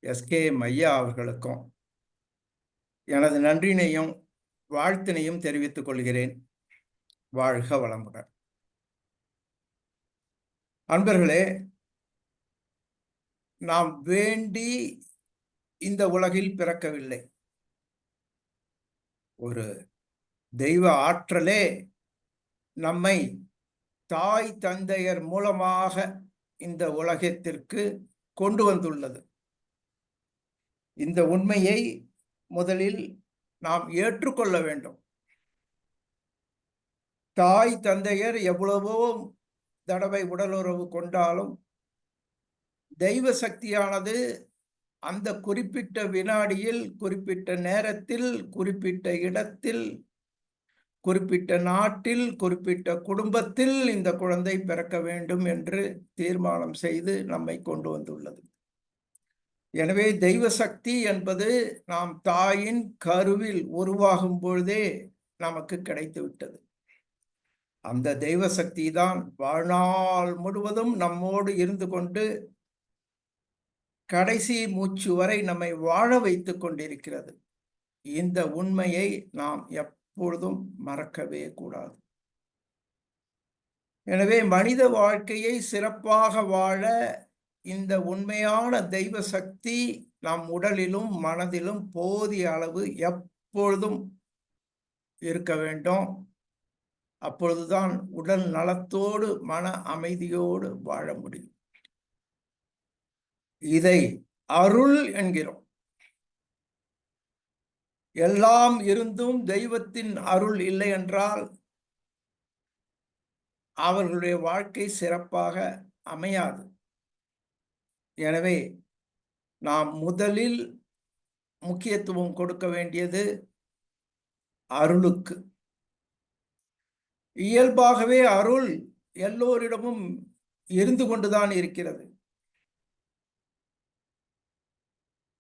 SK ஐயா அவர்களுக்கும் எனது நன்றினையும் வாழ்த்தினையும் தெரிவித்துக் கொள்கிறேன். வாழ்க வளமுடன். அன்பர்களே, நாம் வேண்டி இந்த உலகில் பிறக்கவில்லை. ஒரு தெய்வ ஆற்றலே நம்மை தாய் தந்தையர் மூலமாக இந்த உலகத்திற்கு கொண்டு வந்துள்ளது. இந்த உண்மையை முதலில் நாம் ஏற்றுக்கொள்ள வேண்டும். தாய் தந்தையர் எவ்வளவோ தடவை உடலுறவு கொண்டாலும் தெய்வ சக்தியானது அந்த குறிப்பிட்ட வினாடியில், குறிப்பிட்ட நேரத்தில், குறிப்பிட்ட இடத்தில், குறிப்பிட்ட நாட்டில், குறிப்பிட்ட குடும்பத்தில் இந்த குழந்தை பிறக்க வேண்டும் என்று தீர்மானம் செய்து நம்மை கொண்டு வந்துள்ளது. எனவே தெய்வ சக்தி என்பது நாம் தாயின் கருவில் உருவாகும் பொழுதே நமக்கு கிடைத்து விட்டது. அந்த தெய்வ சக்தி தான் வாழ்நாள் முழுவதும் நம்மோடு இருந்து கொண்டு கடைசி மூச்சு வரை நம்மை வாழ வைத்துக் கொண்டிருக்கிறது. இந்த உண்மையை நாம் எப்பொழுதும் மறக்கவே கூடாது. எனவே மனித வாழ்க்கையை சிறப்பாக வாழ இந்த உண்மையான தெய்வ சக்தி நம் உடலிலும் மனதிலும் போதிய அளவு எப்பொழுதும் இருக்க வேண்டும். அப்பொழுதுதான் உடல் நலத்தோடு மன அமைதியோடு வாழ முடியும். இதை அருள் என்கிறோம். எல்லாம் இருந்தும் தெய்வத்தின் அருள் இல்லை என்றால் அவர்களுடைய வாழ்க்கை சிறப்பாக அமையாது. எனவே நாம் முதலில் முக்கியத்துவம் கொடுக்க வேண்டியது அருளுக்கு. இயல்பாகவே அருள் எல்லோரிடமும் இருந்து கொண்டுதான் இருக்கிறது.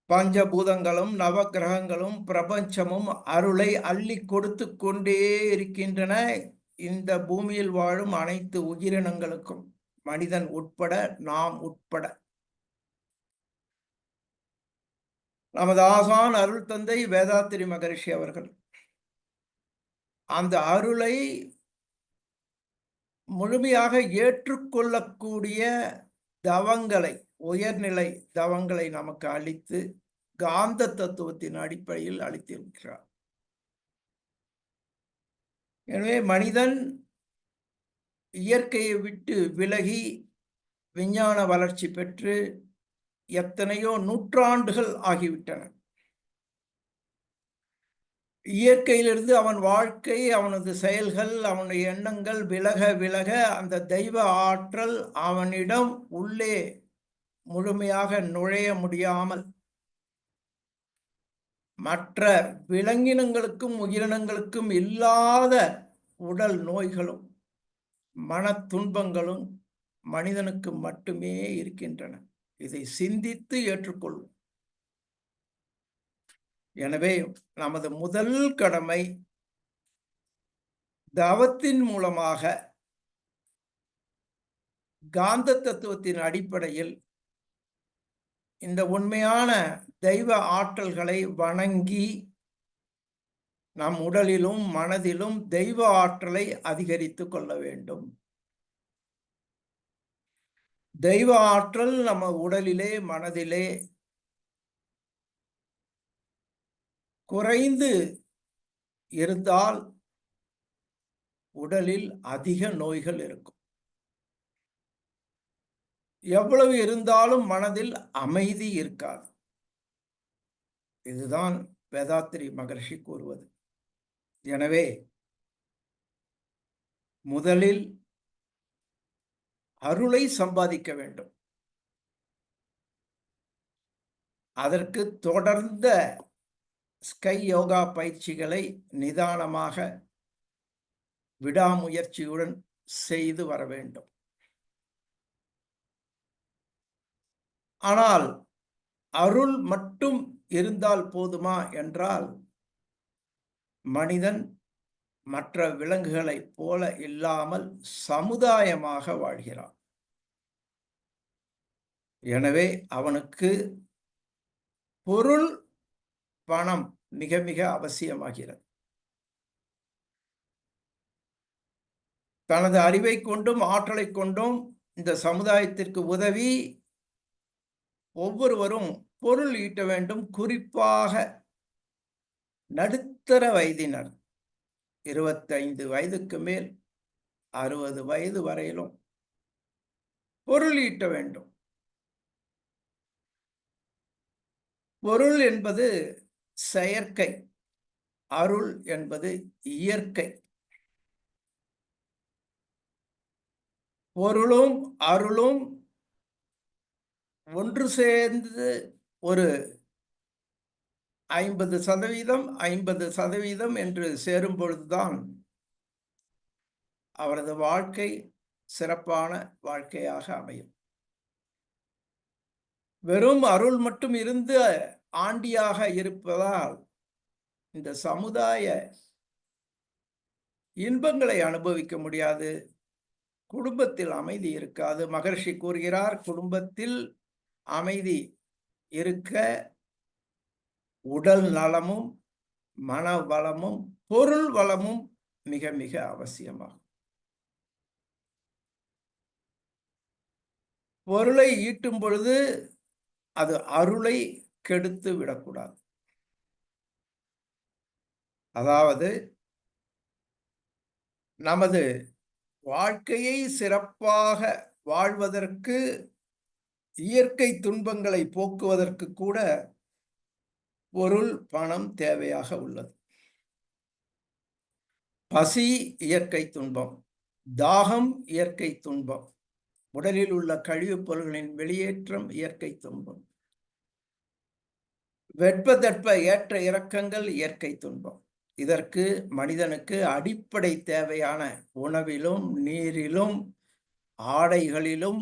பஞ்சபூதங்களும் நவகிரகங்களும் பிரபஞ்சமும் அருளை அள்ளி கொடுத்து கொண்டே இருக்கின்றன இந்த பூமியில் வாழும் அனைத்து உயிரினங்களுக்கும், மனிதன் உட்பட, நாம் உட்பட. நமது ஆசான் அருள் தந்தை வேதாத்திரி மகரிஷி அவர்கள் அந்த அருளை முழுமையாக ஏற்றுக்கொள்ளக்கூடிய தவங்களை, உயர்நிலை தவங்களை நமக்கு அளித்து காந்த தத்துவத்தின் அடிப்படையில் அளித்திருக்கிறார். எனவே மனிதன் இயற்கையை விட்டு விலகி விஞ்ஞான வளர்ச்சி பெற்று எத்தனையோ நூற்றாண்டுகள் ஆகிவிட்டன. இயற்கையிலிருந்து அவன் வாழ்க்கை, அவனது செயல்கள், அவனுடைய எண்ணங்கள் விலக விலக அந்த தெய்வ ஆற்றல் அவனிடம் உள்ளே முழுமையாக நுழைய முடியாமல் மற்ற விலங்கினங்களுக்கும் உயிரினங்களுக்கும் இல்லாத உடல் நோய்களும் மன துன்பங்களும் மனிதனுக்கு மட்டுமே இருக்கின்றன. இதை சிந்தித்து ஏற்றுக்கொள்ளும். எனவே நமது முதல் கடமை தவத்தின் மூலமாக காந்த தத்துவத்தின் அடிப்படையில் இந்த உண்மையான தெய்வ ஆற்றல்களை வணங்கி நம் உடலிலும் மனதிலும் தெய்வ ஆற்றலை அதிகரித்து கொள்ள வேண்டும். தெய்வ ஆற்றல் நம்ம உடலிலே மனதிலே குறைந்து இருந்தால் உடலில் அதிக நோய்கள் இருக்கும். எவ்வளவு இருந்தாலும் மனதில் அமைதி இருக்காது. இதுதான் வேதாத்திரி மகரிஷி கூறுவது. எனவே முதலில் அருளை சம்பாதிக்க வேண்டும். அதற்கு தொடர்ந்த ஸ்கை யோகா பயிற்சிகளை நிதானமாக விடாமுயற்சியுடன் செய்து வர வேண்டும். ஆனால் அருள் மட்டும் இருந்தால் போதுமா என்றால் மனிதன் மற்ற விலங்குகளைப் போல இல்லாமல் சமுதாயமாக வாழ்கிறான். எனவே அவனுக்கு பொருள், பணம் மிக மிக அவசியமாகிறது. தனது அறிவை கொண்டும் ஆற்றலை கொண்டும் இந்த சமுதாயத்திற்கு உதவி ஒவ்வொருவரும் பொருள் ஈட்ட வேண்டும். குறிப்பாக நடுத்தர வயதினர், 25 வயதுக்கு மேல் 60 வயது வரையிலும் பொருள் ஈட்ட வேண்டும். பொருள் என்பது செயற்கை, அருள் என்பது இயற்கை. பொருளும் அருளும் ஒன்று சேர்ந்து ஒரு 50% 50% என்று சேரும் பொழுதுதான் அவரது வாழ்க்கை சிறப்பான வாழ்க்கையாக அமையும். வெறும் அருள் மட்டும் இருந்து ஆண்டியாக இருப்பதால் இந்த சமுதாய இன்பங்களை அனுபவிக்க முடியாது. குடும்பத்தில் அமைதி இருக்காது. மகரிஷி கூறுகிறார், குடும்பத்தில் அமைதி இருக்க உடல் நலமும் மன வளமும் பொருள் வளமும் மிக மிக அவசியமாகும். பொருளை ஈட்டும் பொழுது அது அருளை கெடுத்து விடக்கூடாது. அதாவது நமது வாழ்க்கையை சிறப்பாக வாழ்வதற்கு, இயற்கை துன்பங்களை போக்குவதற்கு கூட பொருள், பணம் தேவையாக உள்ளது. பசி இயற்கை துன்பம், தாகம் இயற்கை துன்பம், உடலில் உள்ள கழிவுப் பொருள்களின் வெளியேற்றம் இயற்கை துன்பம், வெட்பதட்ப ஏற்ற இறக்கங்கள் இயற்கை துன்பம். இதற்கு மனிதனுக்கு அடிப்படை தேவையான உணவிலும், நீரிலும், ஆடைகளிலும்,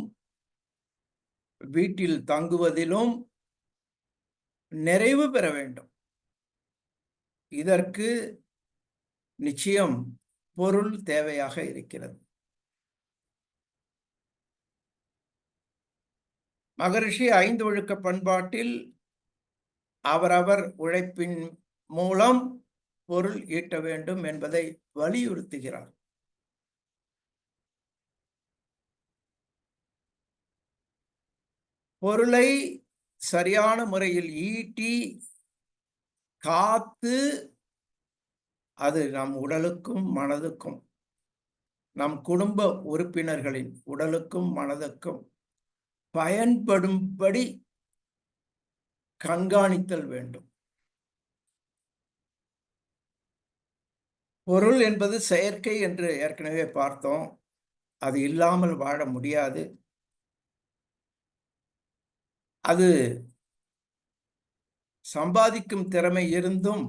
வீட்டில் தங்குவதிலும் நிறைவு பெற வேண்டும். இதற்கு நிச்சயம் பொருள் தேவையாக இருக்கிறது. மகரிஷி 5 ஒழுக்க பண்பாட்டில் அவரவர் உழைப்பின் மூலம் பொருள் ஈட்ட வேண்டும் என்பதை வலியுறுத்துகிறார். பொருளை சரியான முறையில் ஈட்டி காத்து அது நம் உடலுக்கும் மனதுக்கும், நம் குடும்ப உறுப்பினர்களின் உடலுக்கும் மனதுக்கும் பயன்படும்படி கண்காணித்தல் வேண்டும். பொருள் என்பது செயற்கை என்று ஏற்கனவே பார்த்தோம். அது இல்லாமல் வாழ முடியாது. அது சம்பாதிக்கும் திறமை இருந்தும்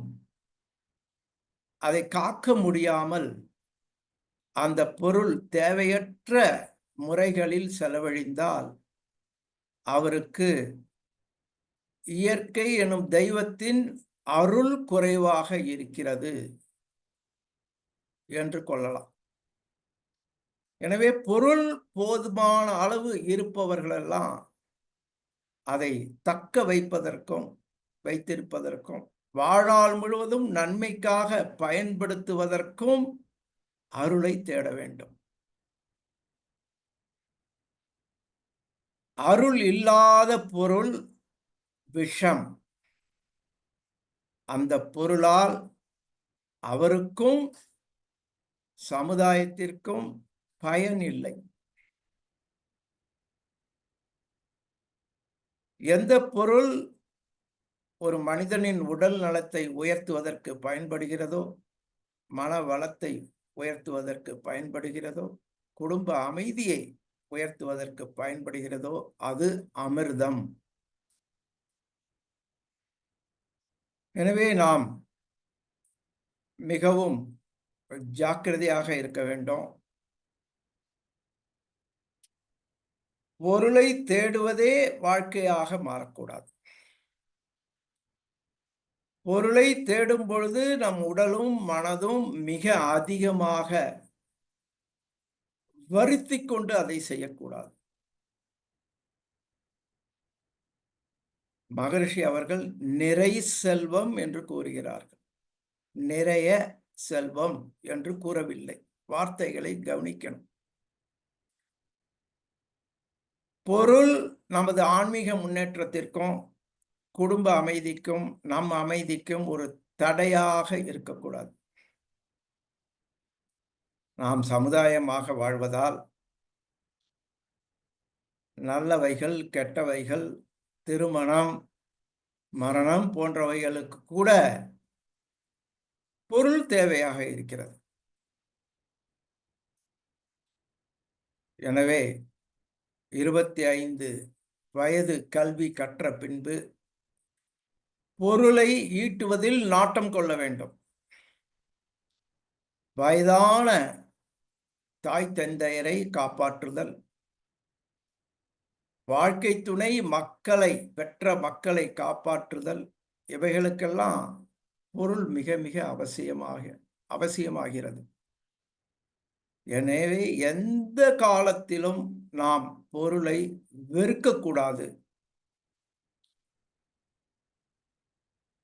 அதை காக்க முடியாமல் அந்த பொருள் தேவையற்ற முறைகளில் செலவழிந்தால் அவருக்கு இயற்கை எனும் தெய்வத்தின் அருள் குறைவாக இருக்கிறது என்று கொள்ளலாம். எனவே பொருள் போதுமான அளவு இருப்பவர்களெல்லாம் அதை தக்க வைத்திருப்பதற்கும் வாழ்நாள் முழுவதும் நன்மைக்காக பயன்படுத்துவதற்கும் அருளை தேட வேண்டும். அருள் இல்லாத பொருள் விஷம். அந்த பொருளால் அவருக்கும் சமுதாயத்திற்கும் பயன் இல்லை. எந்த பொருள் ஒரு மனிதனின் உடல் நலத்தை உயர்த்துவதற்கு பயன்படுகிறதோ, மன வளத்தை உயர்த்துவதற்கு பயன்படுகிறதோ, குடும்ப அமைதியை உயர்த்துவதற்கு பயன்படுகிறதோ அது அமிர்தம். எனவே நாம் மிகவும் ஜாக்கிரதையாக இருக்க வேண்டும். பொருளை தேடுவதே வாழ்க்கையாக மாறக்கூடாது. பொருளை தேடும் பொழுது நம் உடலும் மனதும் மிக அதிகமாக வருத்திக் கொண்டு அதை செய்யக்கூடாது. மகரிஷி அவர்கள் நிறை செல்வம் என்று கூறுகிறார்கள். நிறைய செல்வம் என்று கூறவில்லை. வார்த்தைகளை கவனிக்கணும். பொருள் நமது ஆன்மீக முன்னேற்றத்திற்கும் குடும்ப அமைதிக்கும் நம் அமைதிக்கும் ஒரு தடையாக இருக்கக்கூடாது. நாம் சமுதாயமாக வாழ்வதால் நல்லவைகள் கெட்டவைகள் திருமணம் மரணம் போன்றவைகளுக்கு கூட பொருள் தேவையாக இருக்கிறது. எனவே 25 வயது கல்வி கற்ற பின்பு பொருளை ஈட்டுவதில் நாட்டம் கொள்ள வேண்டும். வயதான தாய் தந்தையரை காப்பாற்றுதல், வாழ்க்கை துணை மக்களை பெற்ற மக்களை காப்பாற்றுதல், இவைகளுக்கெல்லாம் பொருள் மிக மிக அவசியமாகிறது. எனவே எந்த காலத்திலும் நாம் பொருளை வெறுக்கக்கூடாது.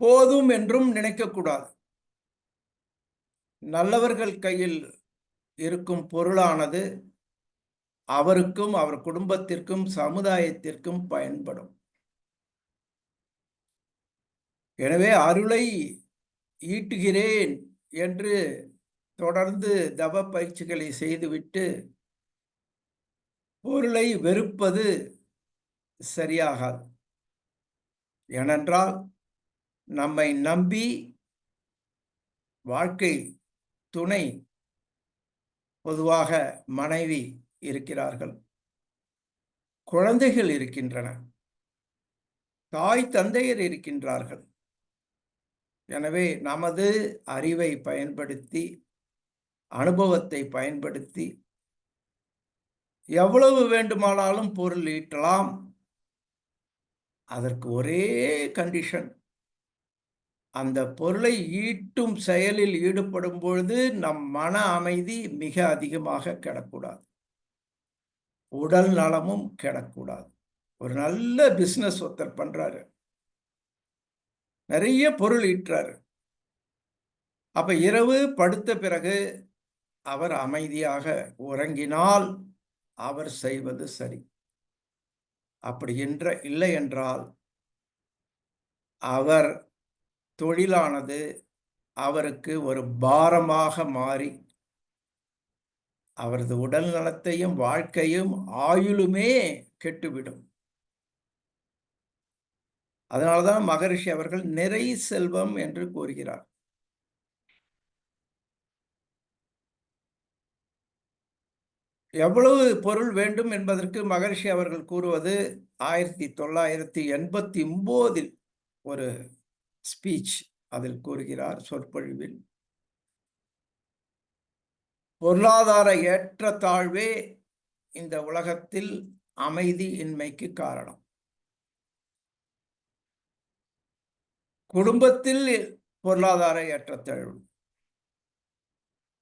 போதும் என்றும் நினைக்கக்கூடாது. நல்லவர்கள் கையில் இருக்கும் பொருளானது அவருக்கும் அவர் குடும்பத்திற்கும் சமுதாயத்திற்கும் பயன்படும். எனவே அருளை ஈட்டுகிறேன் என்று தொடர்ந்து தவ பயிற்சிகளை செய்துவிட்டு பொருளை வெறுப்பது சரியாகாது. ஏனென்றால் நம்மை நம்பி வாழ்க்கை துணை, பொதுவாக மனைவி இருக்கிறார்கள், குழந்தைகள் இருக்கின்றன, தாய் தந்தையர் இருக்கின்றார்கள். எனவே நமது அறிவை பயன்படுத்தி அனுபவத்தை பயன்படுத்தி எவ்வளவு வேண்டுமானாலும் பொருள் ஈட்டலாம். அதற்கு ஒரே கண்டிஷன், அந்த பொருளை ஈட்டும் செயலில் ஈடுபடும் பொழுது நம் மன அமைதி மிக அதிகமாக கெடக்கூடாது, உடல் நலமும் கெடக்கூடாது. ஒரு நல்ல பிசினஸ் ஒருத்தர் பண்றாரு, நிறைய பொருள் ஈட்டுறாரு. அப்ப இரவு படுத்த பிறகு அவர் அமைதியாக உறங்கினால் அவர் செய்வது சரி. அப்படி இல்லை என்றால் அவர் தொழிலானது அவருக்கு ஒரு பாரமாக மாறி அவரது உடல் நலத்தையும் வாழ்க்கையும் ஆயுளுமே கெட்டுவிடும். அதனால்தான் மகரிஷி அவர்கள் நிறை செல்வம் என்று கூறுகிறார். எவ்வளவு பொருள் வேண்டும் என்பதற்கு மகரிஷி அவர்கள் கூறுவது 1989 ஒரு ஸ்பீச் அதில் கூறுகிறார், சொற்பொழிவில். பொருளாதார ஏற்றத்தாழ்வே இந்த உலகத்தில் அமைதி இன்மைக்கு காரணம். குடும்பத்தில் பொருளாதார ஏற்றத்தாழ்வு,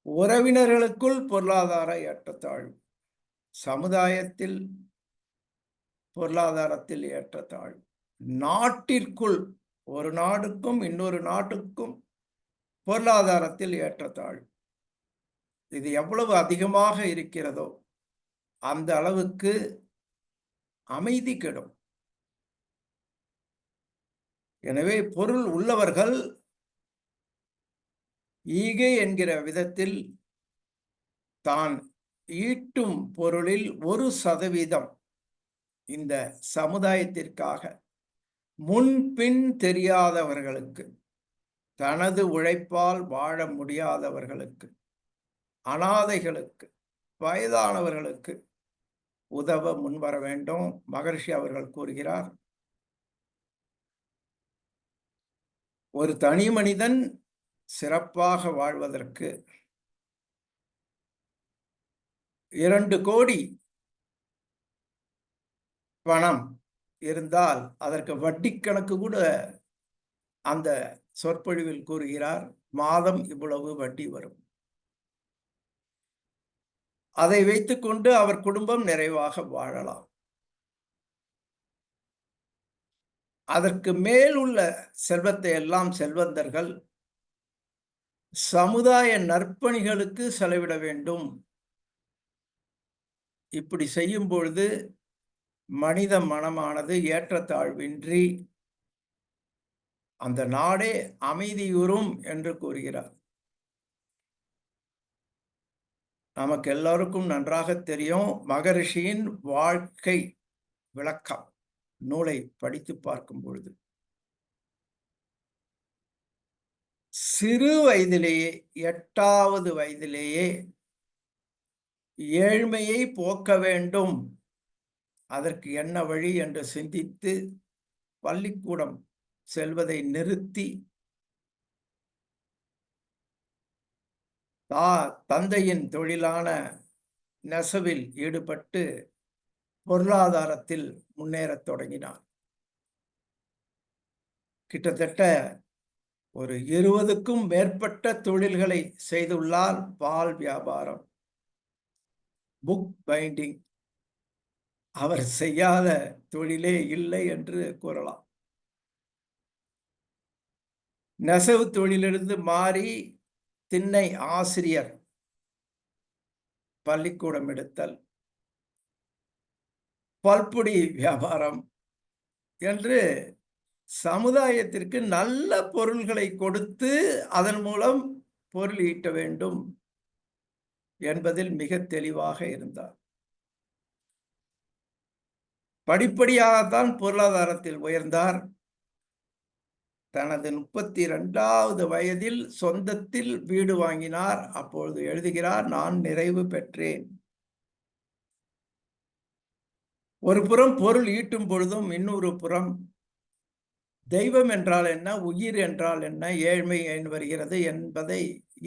உறவினர்களுக்குள் பொருளாதார ஏற்றத்தாழ்வு, சமுதாயத்தில் பொருளாதாரத்தில் ஏற்றத்தாழ்வு, நாட்டிற்குள் ஒரு நாடுக்கும் இன்னொரு நாட்டுக்கும் பொருளாதாரத்தில் ஏற்றத்தாழ்வு. இது எவ்வளவு அதிகமாக இருக்கிறதோ அந்த அளவுக்கு அமைதி கெடும். எனவே பொருள் உள்ளவர்கள் ஈகை என்கிற விதத்தில் தான் ஈட்டும் பொருளில் 1% இந்த சமுதாயத்திற்காக முன்பின் தெரியாதவர்களுக்கு, தனது உழைப்பால் வாழ முடியாதவர்களுக்கு, அனாதைகளுக்கு, வயதானவர்களுக்கு உதவ முன்வர வேண்டும். மகரிஷி அவர்கள் கூறுகிறார், ஒரு தனி மனிதன் சிறப்பாக வாழ்வதற்கு 2 கோடி பணம் இருந்தால் அதற்கு வட்டி கணக்கு கூட அந்த சொற்பொழிவில் கூறுகிறார். மாதம் இவ்வளவு வட்டி வரும். அதை வைத்துக்கொண்டு அவர் குடும்பம் நிறைவாக வாழலாம். அதற்கு மேல் உள்ள செல்வத்தை எல்லாம் செல்வந்தர்கள் சமுதாய நற்பணிகளுக்கு செலவிட வேண்டும். இப்படி செய்யும் பொழுது மனித மனமானது ஏற்றத்தாழ்வின்றி அந்த நாடே அமைதியுறும் என்று கூறுகிறார். நமக்கு எல்லோருக்கும் நன்றாக தெரியும், மகரிஷியின் வாழ்க்கை விளக்கம் நூலை படித்து பார்க்கும் பொழுது சிறு வயதிலேயே 8வது வயதிலேயே ஏழ்மையை போக்க வேண்டும், அதற்கு என்ன வழி என்று சிந்தித்து பள்ளிக்கூடம் செல்வதை நிறுத்தி தந்தையின் தொழிலான நெசவில் ஈடுபட்டு பொருளாதாரத்தில் முன்னேறத் தொடங்கினார். கிட்டத்தட்ட ஒரு 20க்கும் மேற்பட்ட தொழில்களை செய்துள்ளார். பால் வியாபாரம், புக் பைண்டிங், அவர் செய்யாத தொழிலே இல்லை என்று கூறலாம். நெசவு தொழிலிருந்து மாறி திண்ணை ஆசிரியர், பள்ளிக்கூடம் எடுத்தல், பல்பொடி வியாபாரம் என்று சமுதாயத்திற்கு நல்ல பொருள்களை கொடுத்து அதன் மூலம் பொருள் ஈட்ட வேண்டும் என்பதில் மிக தெளிவாக இருந்தார். படிப்படியாகத்தான் பொருளாதாரத்தில் உயர்ந்தார். தனது 32வது வயதில் சொந்தத்தில் வீடு வாங்கினார். அப்பொழுது எழுதுகிறார், நான் நிறைவு பெற்றேன். ஒரு புறம் பொருள் ஈட்டும் பொழுதும் இன்னொரு புறம் தெய்வம் என்றால் என்ன, உயிர் என்றால் என்ன, ஏழ்மை ஏன் வருகிறது என்பதை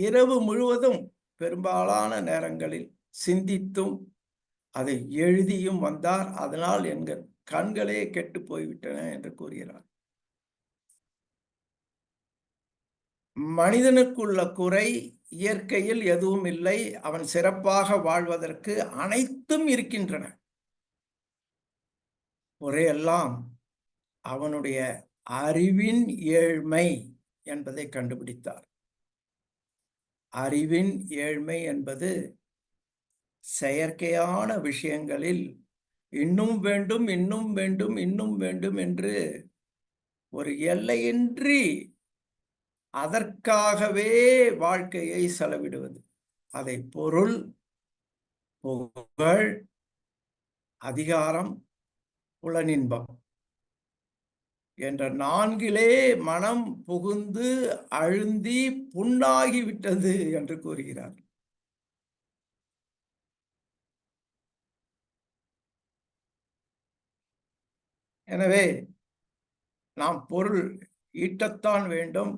இரவு முழுவதும் பெரும்பாலான நேரங்களில் சிந்தித்தும் அதை எழுதியும் வந்தார். அதனால் எங்கள் கண்களே கெட்டு போய்விட்டன என்று கூறுகிறார். மனிதனுக்குள்ள குறை இயற்கையில் எதுவும் இல்லை. அவன் சிறப்பாக வாழ்வதற்கு அனைத்தும் இருக்கின்றன. குறையெல்லாம் அவனுடைய அறிவின் ஏழ்மை என்பதை கண்டுபிடித்தார். அறிவின் ஏழ்மை என்பது செயற்கையான விஷயங்களில் இன்னும் வேண்டும், இன்னும் வேண்டும், இன்னும் வேண்டும் என்று ஒரு எல்லையின்றி அதற்காகவே வாழ்க்கையை செலவிடுவது. அதை பொருள், புகழ், அதிகாரம், புலனின்பம் என்ற 4லே மனம் புகுந்து அழுந்தி புண்ணாகிவிட்டது என்று கூறுகிறார். எனவே நாம் பொருள் ஈட்டத்தான் வேண்டும்,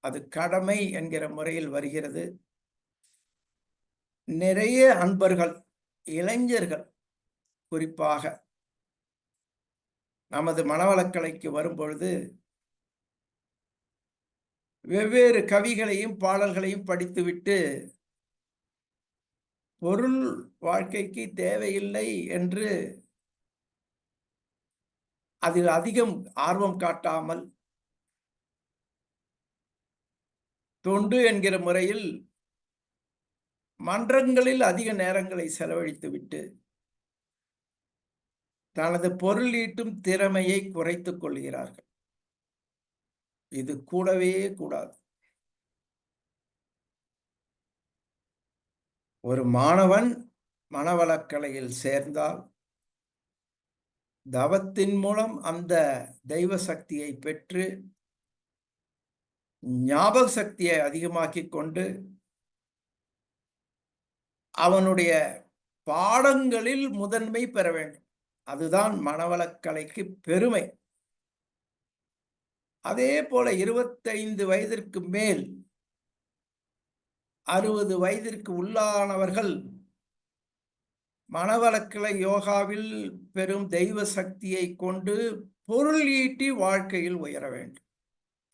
அது கடமை என்கிற முறையில் வருகிறது. நிறைய அன்பர்கள், இளைஞர்கள் குறிப்பாக நமது மனவளக்கலைக்கு வரும்பொழுது வெவ்வேறு கவிகளையும் பாடல்களையும் படித்துவிட்டு பொருள் வாழ்க்கைக்கு தேவையில்லை என்று அதில் அதிகம் ஆர்வம் காட்டாமல் தொண்டு என்கிற முறையில் மன்றங்களில் அதிக நேரங்களை செலவழித்துவிட்டு தனது பொருள் ஈட்டும் திறமையை குறைத்துக் கொள்கிறார்கள். இது கூடவே கூடாது. ஒரு மாணவன் மனவளக்கலையில் சேர்ந்தால் தவத்தின் மூலம் அந்த தெய்வ சக்தியை பெற்று ஞாபக சக்தியை அதிகமாக்கிக் கொண்டு அவனுடைய பாடங்களில் முதன்மை பெற வேண்டும். அதுதான் மனவளக்கலைக்கு பெருமை. அதே போல 25 வயதிற்கு மேல் 60 வயதிற்கு உள்ளானவர்கள் மனவளக்கலை யோகாவில் பெறும் தெய்வ சக்தியை கொண்டு பொருள் ஈட்டி வாழ்க்கையில் உயர வேண்டும்,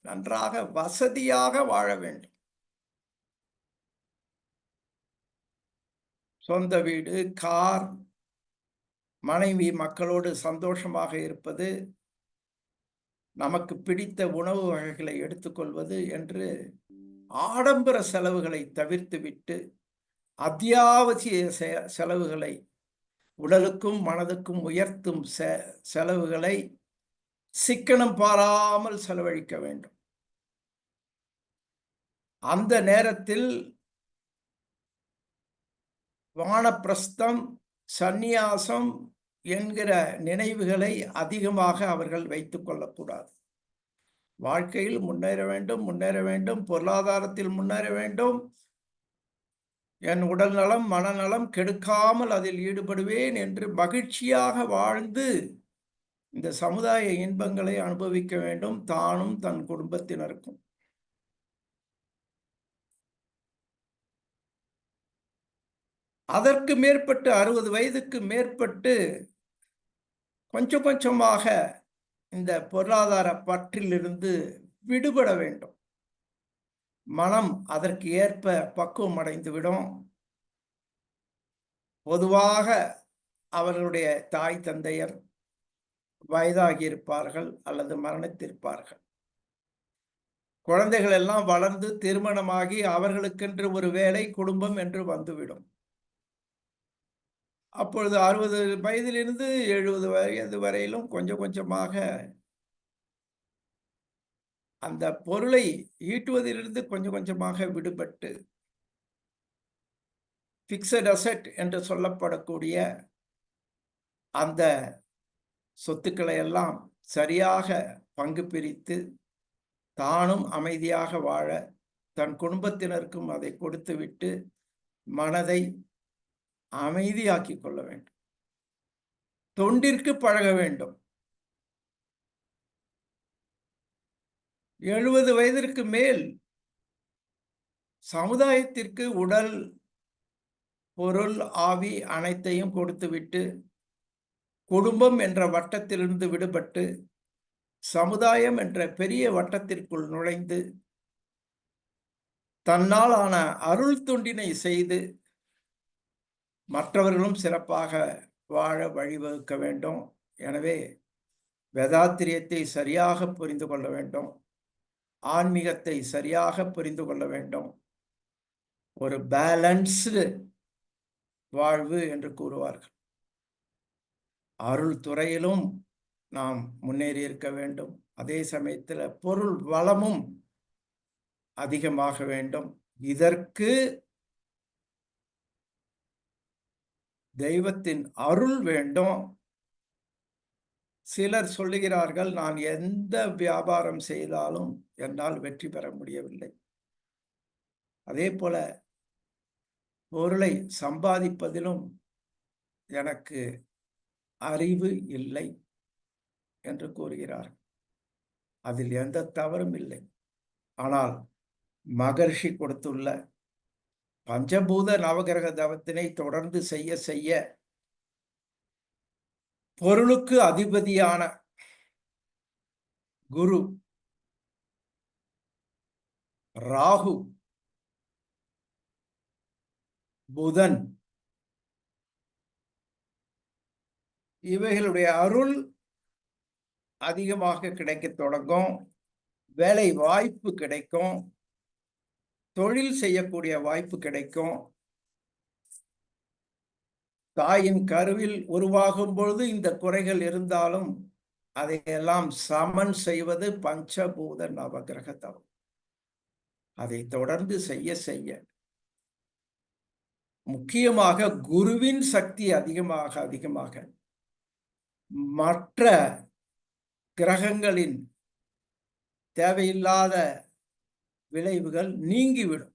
நன்றாக வசதியாக வாழ வேண்டும். சொந்த வீடு, கார், மனைவி மக்களோடு சந்தோஷமாக இருப்பது, நமக்கு பிடித்த உணவு வகைகளை எடுத்துக்கொள்வது என்று ஆடம்பர செலவுகளை தவிர்த்துவிட்டு அத்தியாவசிய செலவுகளை, உடலுக்கும் மனதுக்கும் உயர்த்தும் செலவுகளை சிக்கனம் பாராமல் செலவழிக்க வேண்டும். அந்த நேரத்தில் வானப்பிரஸ்தம், சந்நியாசம் என்கிற நினைவுகளை அதிகமாக அவர்கள் வைத்துக் கொள்ளக்கூடாது. வாழ்க்கையில் முன்னேற வேண்டும், முன்னேற வேண்டும், பொருளாதாரத்தில் முன்னேற வேண்டும், என் உடல் நலம் மனநலம் கெடுக்காமல் அதில் ஈடுபடுவேன் என்று மகிழ்ச்சியாக வாழ்ந்து இந்த சமுதாய இன்பங்களை அனுபவிக்க வேண்டும், தானும் தன் குடும்பத்தினருக்கும். அதற்கு மேற்பட்டு 60 வயதுக்கு மேற்பட்டு கொஞ்சம் கொஞ்சமாக இந்த பொருளாதார பற்றிலிருந்து விடுபட வேண்டும். மனம் அதற்கு ஏற்ப பக்குவம் அடைந்துவிடும். பொதுவாக அவர்களுடைய தாய் தந்தையர் வயதாகி இருப்பார்கள் அல்லது மரணித்திருப்பார்கள். குழந்தைகள் எல்லாம் வளர்ந்து திருமணமாகி அவர்களுக்கென்று ஒரு வேலை, குடும்பம் என்று வந்துவிடும். அப்பொழுது 60 வயதிலிருந்து 70 வயது வரையிலும் கொஞ்சம் கொஞ்சமாக அந்த பொருளை ஈட்டுவதிலிருந்து கொஞ்சம் கொஞ்சமாக விடுபட்டு பிக்ஸட் அசெட் என்று சொல்லப்படக்கூடிய அந்த சொத்துக்களை எல்லாம் சரியாக பங்கு பிரித்து தானும் அமைதியாக வாழ, தன் குடும்பத்தினருக்கும் அதை கொடுத்துவிட்டு மனதை அமைதியாக்கிக் கொள்ள வேண்டும். தொண்டிற்கு பழக வேண்டும். 70 வயதிற்கு மேல் சமுதாயத்திற்கு உடல், பொருள், ஆவி அனைத்தையும் கொடுத்துவிட்டு குடும்பம் என்ற வட்டத்திலிருந்து விடுபட்டு சமுதாயம் என்ற பெரிய வட்டத்திற்குள் நுழைந்து தன்னால் ஆன அருள் தொண்டினை செய்து மற்றவர்களும் சிறப்பாக வாழ வழிவகுக்க வேண்டும். எனவே வேதாத்திரியத்தை சரியாக புரிந்து கொள்ள வேண்டும். ஆன்மீகத்தை சரியாக புரிந்து கொள்ள வேண்டும். ஒரு பேலன்ஸ்டு வாழ்வு என்று கூறுவார்கள். அருள் துறையிலும் நாம் முன்னேறி இருக்க வேண்டும். அதே சமயத்தில் பொருள் வளமும் அதிகமாக வேண்டும். இதற்கு தெய்வத்தின் அருள் வேண்டும். சிலர் சொல்லுகிறார்கள், நான் எந்த வியாபாரம் செய்தாலும் என்னால் வெற்றி பெற முடியவில்லை. அதே போல பொருளை சம்பாதிப்பதிலும் எனக்கு அறிவு இல்லை என்று கூறுகிறார்கள். அதில் எந்த தவறும் இல்லை. ஆனால் மகர்ஷி கொடுத்துள்ள பஞ்சபூத நவகிரக தவத்தினை தொடர்ந்து செய்ய செய்ய பொருளுக்கு அதிபதியான குரு, ராகு, புதன் இவைகளுடைய அருள் அதிகமாக கிடைக்க தொடங்கும். வேலை வாய்ப்பு கிடைக்கும். தொழில் செய்யக்கூடிய வாய்ப்பு கிடைக்கும். தாயின் கருவில் உருவாகும் பொழுது இந்த குறைகள் இருந்தாலும் அதையெல்லாம் சமன் செய்வது பஞ்சபூத நவகிரக தவம். அதை தொடர்ந்து செய்ய செய்ய முக்கியமாக குருவின் சக்தி அதிகமாக அதிகமாக மற்ற கிரகங்களின் தேவையில்லாத விளைவுகள் நீங்கிவிடும்.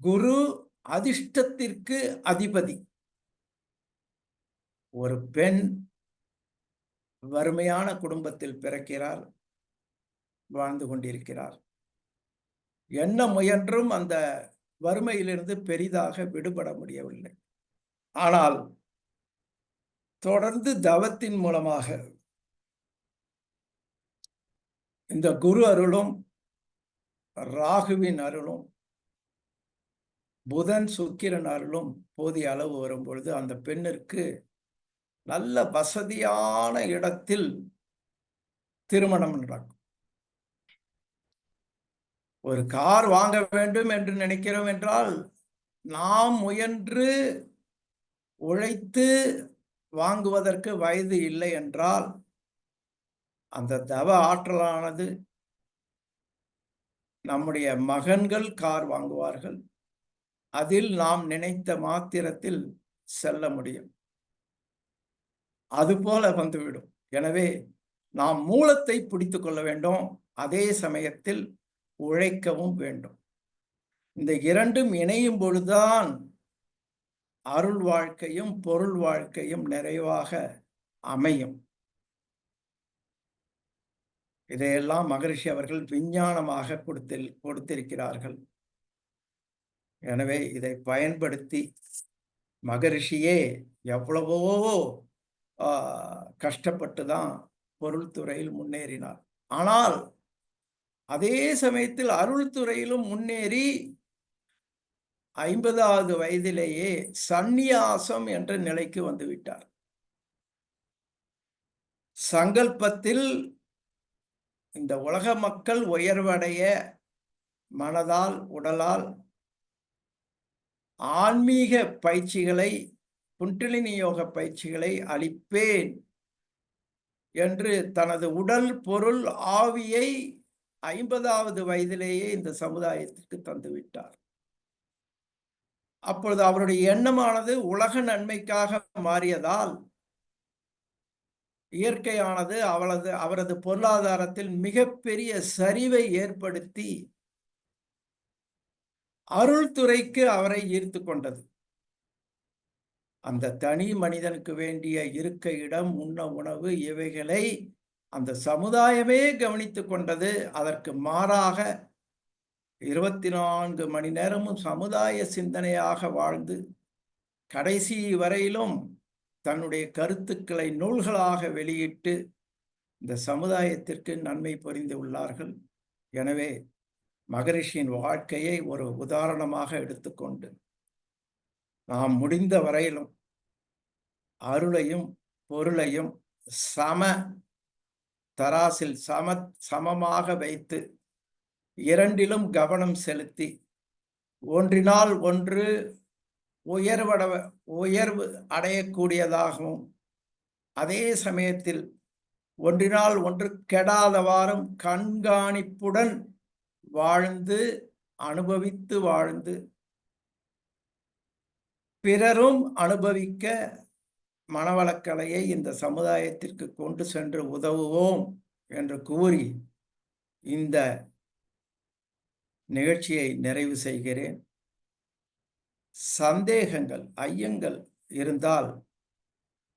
குரு அதிர்ஷ்டத்திற்கு அதிபதி. ஒரு பெண் வறுமையான குடும்பத்தில் பிறக்கிறார், வாழ்ந்து கொண்டிருக்கிறார். என்ன முயன்றும் அந்த வறுமையிலிருந்து பெரிதாக விடுபட முடியவில்லை. ஆனால் தொடர்ந்து தவத்தின் மூலமாக இந்த குரு அருளும் ராகுவின் அருளும் புதன் சுக்கிரன் அருளும் போதிய அளவு வரும் பொழுது அந்த பெண்ணிற்கு நல்ல வசதியான இடத்தில் திருமணம் நடக்கும். ஒரு கார் வாங்க வேண்டும் என்று நினைக்கிறோம் என்றால், நாம் முயன்று உழைத்து வாங்குவதற்கு வயது இல்லை என்றால், அந்த தவ ஆற்றலானது நம்முடைய மகன்கள் கார் வாங்குவார்கள். அதில் நாம் நினைத்த மாத்திரத்தில் செல்ல முடியும். அதுபோல வந்துவிடும். எனவே நாம் மூலத்தை பிடித்துக் கொள்ள வேண்டும். அதே சமயத்தில் உழைக்கவும் வேண்டும். இந்த இரண்டும் இணையும் பொழுதுதான் அருள் வாழ்க்கையும் பொருள் வாழ்க்கையும் நிறைவாக அமையும். இதையெல்லாம் மகரிஷி அவர்கள் விஞ்ஞானமாக கொடுத்திருக்கிறார்கள். எனவே இதை பயன்படுத்தி மகரிஷியே எவ்வளவோ கஷ்டப்பட்டு தான் பொருள் துறையில் முன்னேறினார். ஆனால் அதே சமயத்தில் அருள் துறையிலும் முன்னேறி 50வது வயதிலேயே சந்நியாசம் என்ற நிலைக்கு வந்துவிட்டார். சங்கல்பத்தில் இந்த உலக மக்கள் உயர்வடைய மனதால் உடலால் ஆன்மீக பயிற்சிகளை, குண்டலினி யோக பயிற்சிகளை அளிப்பேன் என்று தனது உடல் பொருள் ஆவியை 50வது வயதிலேயே இந்த சமுதாயத்திற்கு தந்துவிட்டார். அப்பொழுது அவருடைய எண்ணமானது உலக நன்மைக்காக மாறியதால் இயற்கையானது அவரது பொருளாதாரத்தில் மிகப்பெரிய சரிவை ஏற்படுத்தி அருள் துறைக்கு அவரை ஈர்த்து கொண்டது. அந்த தனி மனிதனுக்கு வேண்டிய இருக்க இடம், உண்ண உணவு இவைகளை அந்த சமுதாயமே கவனித்துக் கொண்டது. அதற்கு மாறாக 24 மணி நேரமும் சமுதாய சிந்தனையாக வாழ்ந்து கடைசி வரையிலும் தன்னுடைய கருத்துக்களை நூல்களாக வெளியிட்டு இந்த சமுதாயத்திற்கு நன்மை புரிந்து உள்ளார்கள். எனவே மகரிஷியின் வாழ்க்கையை ஒரு உதாரணமாக எடுத்துக்கொண்டு நாம் முடிந்த வரையிலும் அருளையும் பொருளையும் சம தராசில் சமமாக வைத்து இரண்டிலும் கவனம் செலுத்தி ஒன்றினால் ஒன்று உயர்வு அடையக்கூடியதாகவும் அதே சமயத்தில் ஒன்றினால் ஒன்று கெடாதவாறும் கண்காணிப்புடன் வாழ்ந்து அனுபவித்து வாழ்ந்து பிறரும் அனுபவிக்க மனவளக்கலையை இந்த சமுதாயத்திற்கு கொண்டு சென்று உதவுவோம் என்று கூறி இந்த நிகழ்ச்சியை நிறைவு செய்கிறேன். சந்தேகங்கள், ஐயங்கள் இருந்தால்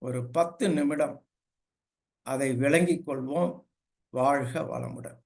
ஒரு 10 நிமிடம் அதை விளங்கிக் கொள்வோம். வாழ்க வளமுடன்.